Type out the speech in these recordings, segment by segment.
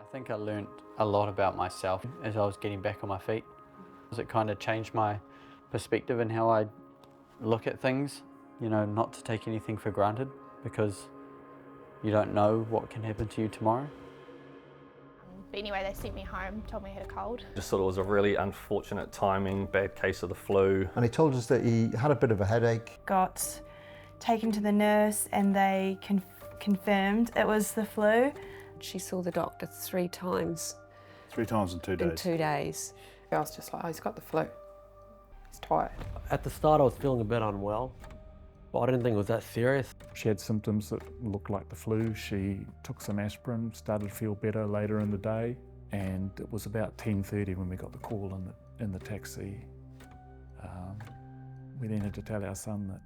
I think I learnt a lot about myself as I was getting back on my feet. It kind of changed my perspective and how I look at things, you know, not to take anything for granted because you don't know what can happen to you tomorrow. But anyway, they sent me home, told me I had a cold. Just thought it was a really unfortunate timing, bad case of the flu. And he told us that he had a bit of a headache. Got taken to the nurse and they confirmed it was the flu. She saw the doctor 3 times. 3 times in 2 days? In 2 days. I was just like, oh, he's got the flu. He's tired. At the start I was feeling a bit unwell, but I didn't think it was that serious. She had symptoms that looked like the flu. She took some aspirin, started to feel better later in the day, and it was about 10:30 when we got the call in the taxi. We then had to tell our son that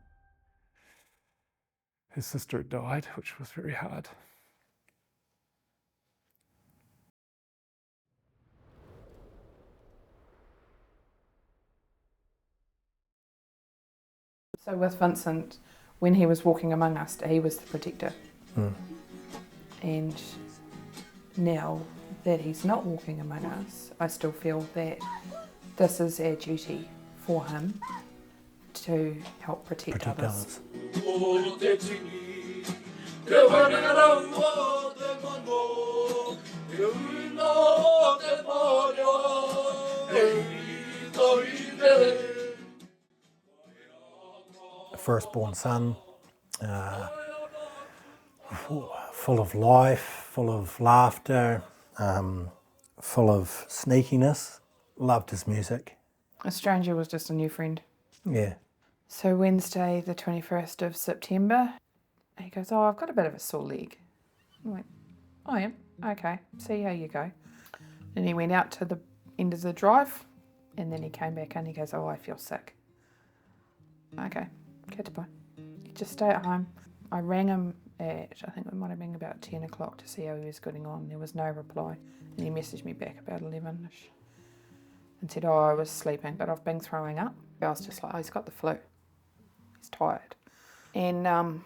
his sister had died, which was very hard. So with Vincent, when he was walking among us, he was the protector. And now that he's not walking among us, I still feel that this is our duty for him to help protect others. Firstborn son, full of life, full of laughter, full of sneakiness, loved his music. A stranger was just a new friend. Yeah. So Wednesday the 21st of September, he goes, oh, I've got a bit of a sore leg. I went, oh yeah, okay, see how you go. And he went out to the end of the drive and then he came back and he goes, oh, I feel sick. Okay. Goodbye. Just stay at home. I rang him at, I think it might have been about 10 o'clock to see how he was getting on. There was no reply. And he messaged me back about 11ish and said, oh, I was sleeping, but I've been throwing up. I was just like, oh, he's got the flu. He's tired. And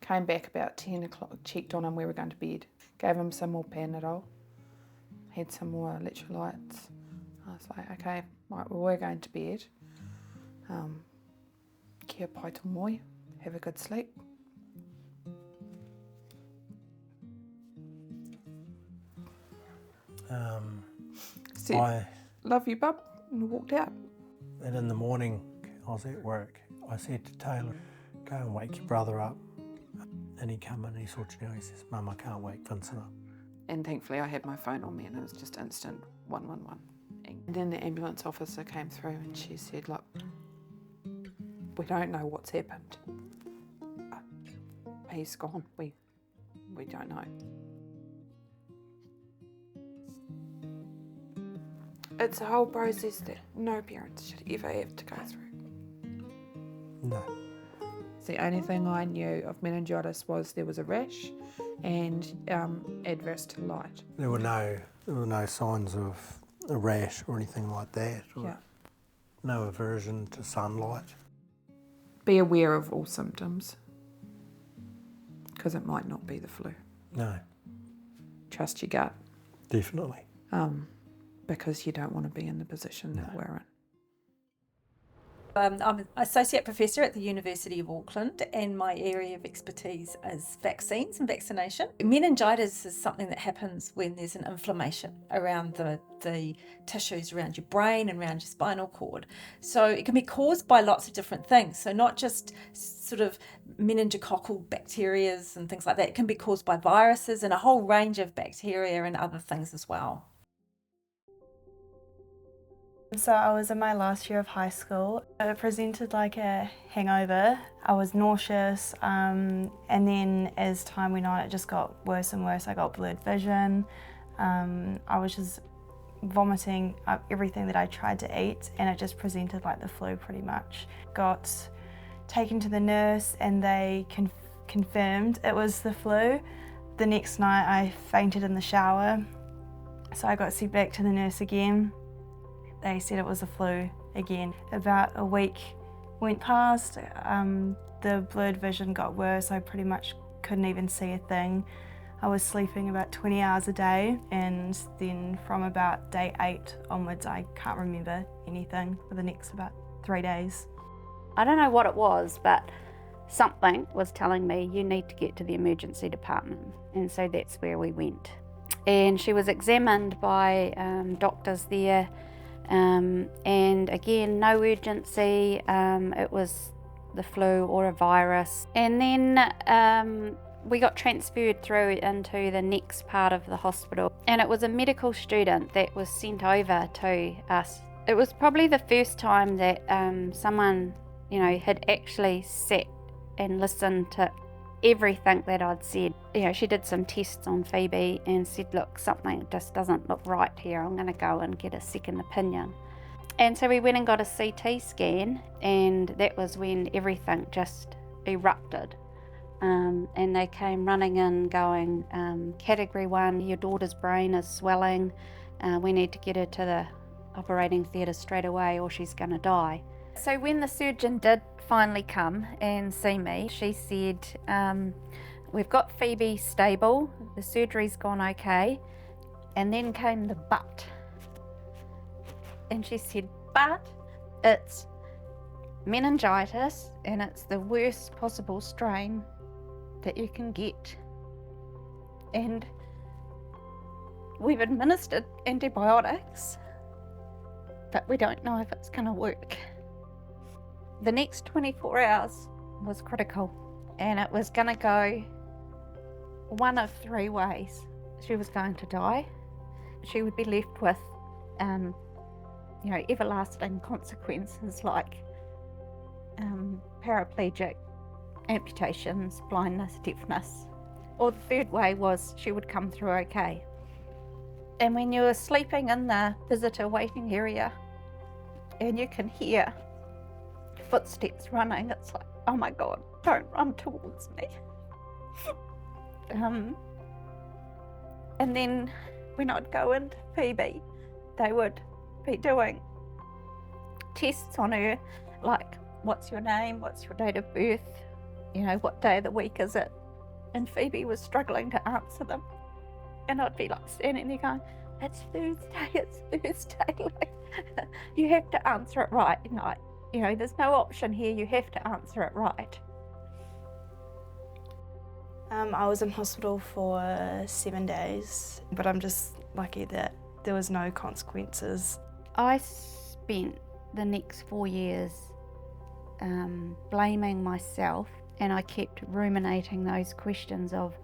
came back about 10 o'clock, checked on him, we were going to bed. Gave him some more Panadol. Had some more electrolytes. I was like, okay, right, well, we're going to bed. Kia pai tō moi, have a good sleep. Said, I love you, bub, and walked out. And in the morning, I was at work. I said to Taylor, go and wake your brother up. And he come in and he saw Janelle, he says, Mum, I can't wake Vincent up. And thankfully I had my phone on me and it was just instant 111. And then the ambulance officer came through and she said, look, we don't know what's happened. He's gone. We don't know. It's a whole process that no parents should ever have to go through. No. The only thing I knew of meningitis was there was a rash and adverse to light. There were no signs of a rash or anything like that. Or no aversion to sunlight. Be aware of all symptoms because it might not be the flu. No. Trust your gut. Definitely. Because you don't want to be in the position that we're in. I'm an Associate Professor at the University of Auckland and my area of expertise is vaccines and vaccination. Meningitis is something that happens when there's an inflammation around the tissues around your brain and around your spinal cord. So it can be caused by lots of different things. So not just sort of meningococcal bacterias and things like that. It can be caused by viruses and a whole range of bacteria and other things as well. So I was in my last year of high school. It presented like a hangover. I was nauseous, and then as time went on it just got worse and worse. I got blurred vision. I was just vomiting up everything that I tried to eat and it just presented like the flu pretty much. Got taken to the nurse and they confirmed it was the flu. The next night I fainted in the shower, so I got sent back to the nurse again. They said it was the flu again. About a week went past, the blurred vision got worse. I pretty much couldn't even see a thing. I was sleeping about 20 hours a day, and then from about day 8 onwards I can't remember anything for the next about 3 days. I don't know what it was, but something was telling me you need to get to the emergency department, and so that's where we went. And she was examined by doctors there, and again, no urgency. It was the flu or a virus. And then we got transferred through into the next part of the hospital, and it was a medical student that was sent over to us. It was probably the first time that someone, you know, had actually sat and listened to everything that I'd said. You know, she did some tests on Phoebe and said, look, something just doesn't look right here. I'm going to go and get a second opinion. And so we went and got a CT scan, and that was when everything just erupted. And they came running in going, category 1, your daughter's brain is swelling. We need to get her to the operating theatre straight away or she's going to die. So when the surgeon did finally come and see me, she said, we've got Phoebe stable, the surgery's gone okay. And then came the but. And she said, but it's meningitis and it's the worst possible strain that you can get. And we've administered antibiotics, but we don't know if it's going to work. The next 24 hours was critical, and it was going to go one of 3 ways. She was going to die. She would be left with, you know, everlasting consequences like paraplegic, amputations, blindness, deafness. Or the third way was she would come through okay. And when you were sleeping in the visitor waiting area and you can hear footsteps running, it's like, oh my God, don't run towards me. And then when I'd go into Phoebe, they would be doing tests on her, like, what's your name, what's your date of birth, you know, what day of the week is it? And Phoebe was struggling to answer them. And I'd be like standing there going, it's Thursday. Like, you have to answer it right. You know, there's no option here, you have to answer it right. I was in hospital for 7 days, but I'm just lucky that there was no consequences. I spent the next 4 years blaming myself, and I kept ruminating those questions of,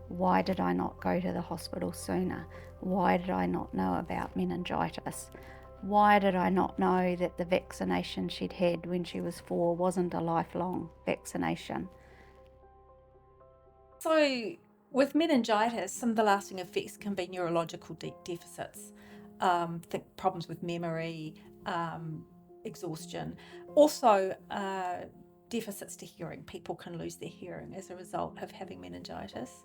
why did I not go to the hospital sooner? Why did I not know about meningitis? Why did I not know that the vaccination she'd had when she was 4 wasn't a lifelong vaccination? So with meningitis, some of the lasting effects can be neurological deficits, think problems with memory, exhaustion. Also, deficits to hearing. People can lose their hearing as a result of having meningitis.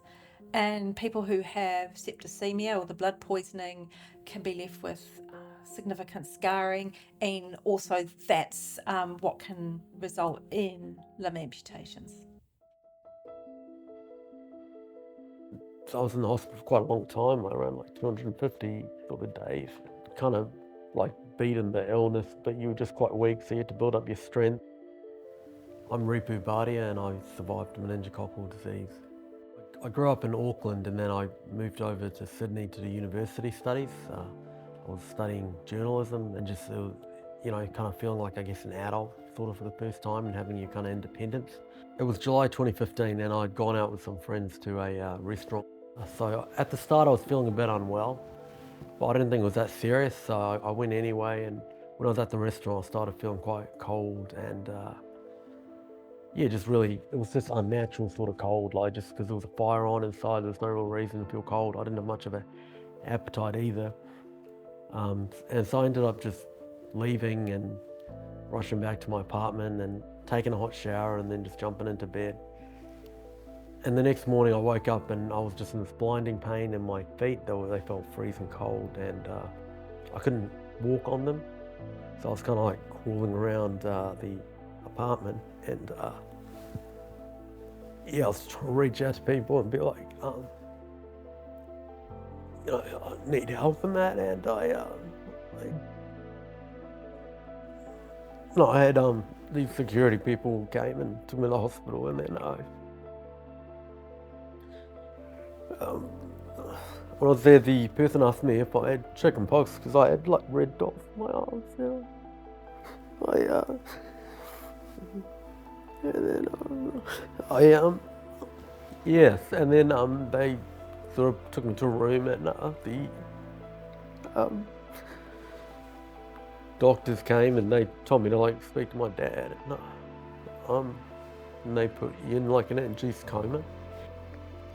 And people who have septicemia or the blood poisoning can be left with significant scarring, and also that's what can result in limb amputations. So I was in the hospital for quite a long time, around like 250 sort of days. Kind of like beaten the illness, but you were just quite weak, so you had to build up your strength. I'm Ripu Bhatia and I survived meningococcal disease. I grew up in Auckland and then I moved over to Sydney to do university studies. I was studying journalism and just, you know, kind of feeling like, I guess, an adult sort of for the first time and having your kind of independence. It was July 2015 and I'd gone out with some friends to a restaurant. So at the start I was feeling a bit unwell, but I didn't think it was that serious, so I went anyway. And when I was at the restaurant I started feeling quite cold and yeah, just really, it was just unnatural sort of cold, like just because there was a fire on inside, there was no real reason to feel cold. I didn't have much of an appetite either. And so I ended up just leaving and rushing back to my apartment and taking a hot shower and then just jumping into bed. And the next morning I woke up and I was just in this blinding pain in my feet. They felt freezing cold and I couldn't walk on them. So I was kind of like crawling around the apartment and yeah, I was trying to reach out to people and be like, I need help in that, and I had these security people came and took me to the hospital, and then when I was there, the person asked me if I had chicken pox because I had like red dots on my arms. Yes, and then they sort of took me to a room, and the doctors came and they told me to like speak to my dad, and they put you in like an induced coma.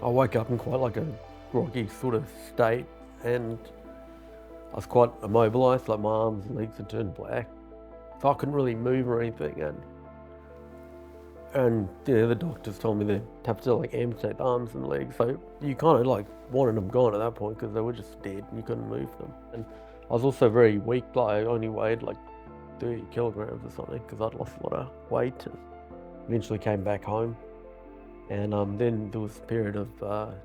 I woke up in quite like a groggy sort of state, and I was quite immobilised, like my arms and legs had turned black, so I couldn't really move or anything. And the doctors told me they'd have to like amputate the arms and legs, so you kind of like wanted them gone at that point because they were just dead and you couldn't move them. And I was also very weak, like I only weighed like 30 kilograms or something because I'd lost a lot of weight, and eventually came back home. And then there was a period of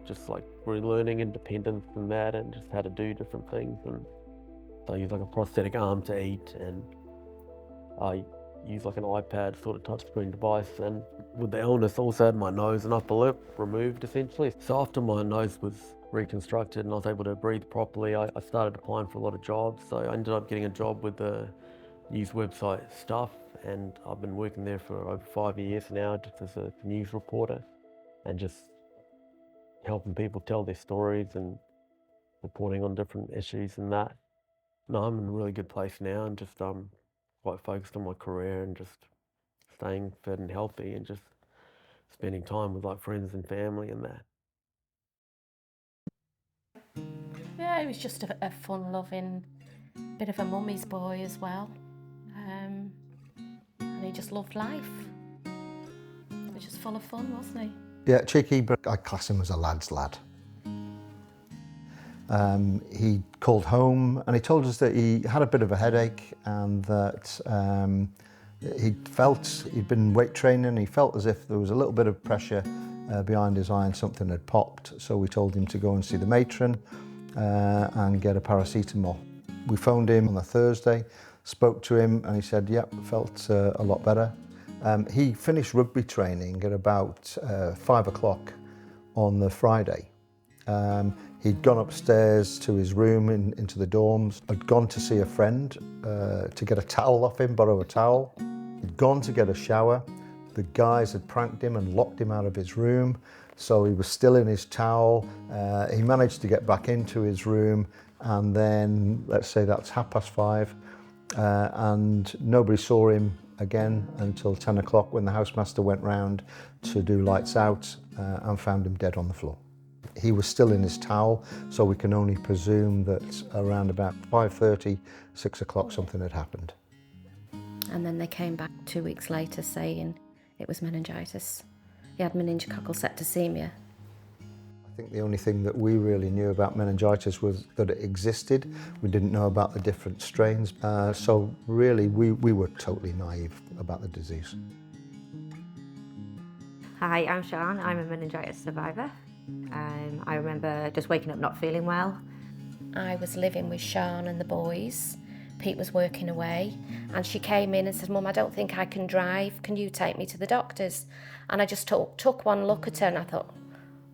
just like relearning independence and that, and just how to do different things. And so I used like a prosthetic arm to eat, and I used like an iPad sort of touchscreen device. And with the illness, I also had my nose and upper lip removed essentially. So after my nose was reconstructed and I was able to breathe properly, I started applying for a lot of jobs. So I ended up getting a job with the news website Stuff, and I've been working there for over 5 years now, just as a news reporter, and just helping people tell their stories and reporting on different issues and that. No, I'm in a really good place now, and just quite focused on my career and just staying fit and healthy and just spending time with like friends and family and that. Yeah, he was just a fun-loving, bit of a mummy's boy as well. And he just loved life. He was just full of fun, wasn't he? Yeah, cheeky, but I class him as a lad's lad. He called home and he told us that he had a bit of a headache and that he'd been weight training. He felt as if there was a little bit of pressure behind his eye and something had popped. So we told him to go and see the matron and get a paracetamol. We phoned him on a Thursday, spoke to him, and he said, yep, felt a lot better. He finished rugby training at about 5 o'clock on the Friday. He'd gone upstairs to his room into the dorms. Had gone to see a friend to get a towel off him, borrow a towel. He'd gone to get a shower. The guys had pranked him and locked him out of his room, so he was still in his towel. He managed to get back into his room, and then, let's say that's 5:30, and nobody saw him again until 10 o'clock when the housemaster went round to do lights out and found him dead on the floor. He was still in his towel, so we can only presume that around about 5:30, 6 o'clock, something had happened. And then they came back 2 weeks later saying it was meningitis. He had meningococcal septicemia. I think the only thing that we really knew about meningitis was that it existed. We didn't know about the different strains, so really we were totally naive about the disease. Hi, I'm Sian. I'm a meningitis survivor. I remember just waking up not feeling well. I was living with Sian and the boys. Pete was working away, and she came in and said, Mum, I don't think I can drive. Can you take me to the doctors? And I just took one look at her and I thought,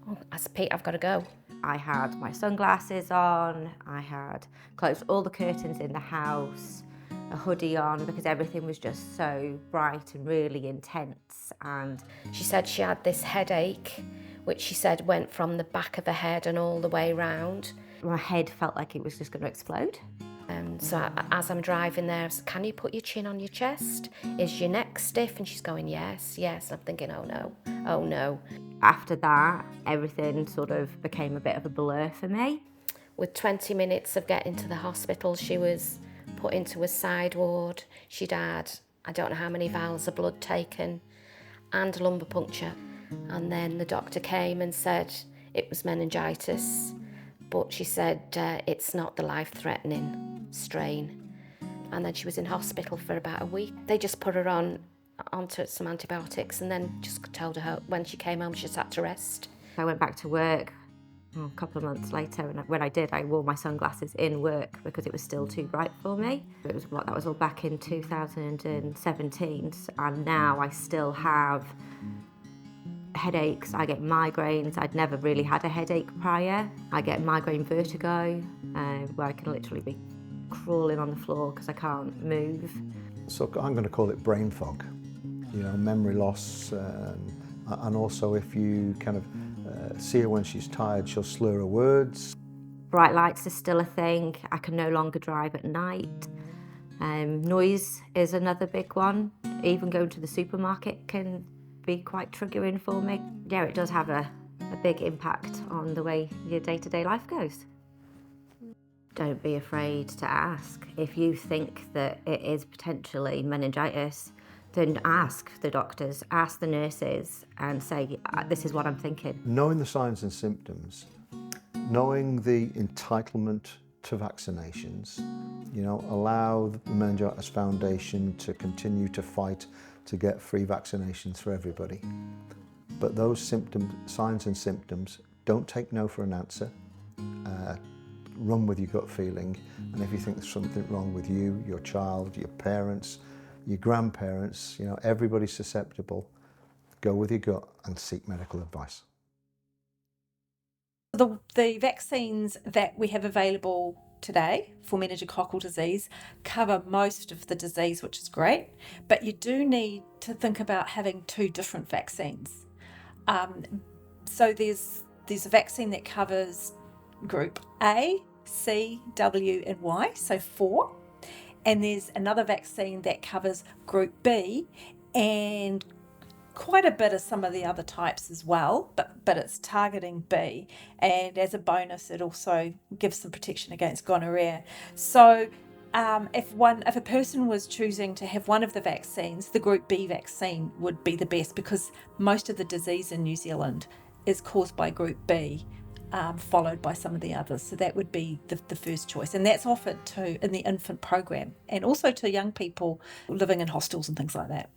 oh, I said, Pete, I've got to go. I had my sunglasses on, I had closed all the curtains in the house, a hoodie on, because everything was just so bright and really intense. And she said she had this headache, which she said went from the back of her head and all the way round. My head felt like it was just going to explode. So as I'm driving there, I said, can you put your chin on your chest? Is your neck stiff? And she's going, yes, yes. I'm thinking, oh no, oh no. After that, everything sort of became a bit of a blur for me. With 20 minutes of getting to the hospital, she was put into a side ward. She'd had, I don't know how many vials of blood taken and lumbar puncture. And then the doctor came and said it was meningitis, but she said it's not the life-threatening strain. And then she was in hospital for about a week. They just put her onto some antibiotics and then just told her when she came home she just had to rest. I went back to work A couple of months later, and when I did, I wore my sunglasses in work because it was still too bright for me. That was all back in 2017, and now I still have headaches, I get migraines. I'd never really had a headache prior. I get migraine vertigo, where I can literally be crawling on the floor because I can't move. So I'm going to call it brain fog, memory loss, and also if you kind of see her when she's tired, she'll slur her words. Bright lights is still a thing. I can no longer drive at night. Noise is another big one. Even going to the supermarket can be quite triggering for me. Yeah, it does have a big impact on the way your day-to-day life goes. Don't be afraid to ask. If you think that it is potentially meningitis, then ask the doctors, ask the nurses, and say, this is what I'm thinking. Knowing the signs and symptoms, knowing the entitlement to vaccinations, allow the Meningitis Foundation to continue to fight to get free vaccinations for everybody. But those signs and symptoms, don't take no for an answer. Run with your gut feeling, and if you think there's something wrong with you, your child, your parents, your grandparents, everybody's susceptible, go with your gut and seek medical advice. The vaccines that we have available today for meningococcal disease cover most of the disease, which is great, but you do need to think about having 2 different vaccines. So there's a vaccine that covers group A, C, W and Y, so 4, and there's another vaccine that covers group B and quite a bit of some of the other types as well, but it's targeting B, and as a bonus it also gives some protection against gonorrhea. So if a person was choosing to have one of the vaccines, the group B vaccine would be the best, because most of the disease in New Zealand is caused by group B, followed by some of the others. So that would be the first choice, and that's offered in the infant program and also to young people living in hostels and things like that.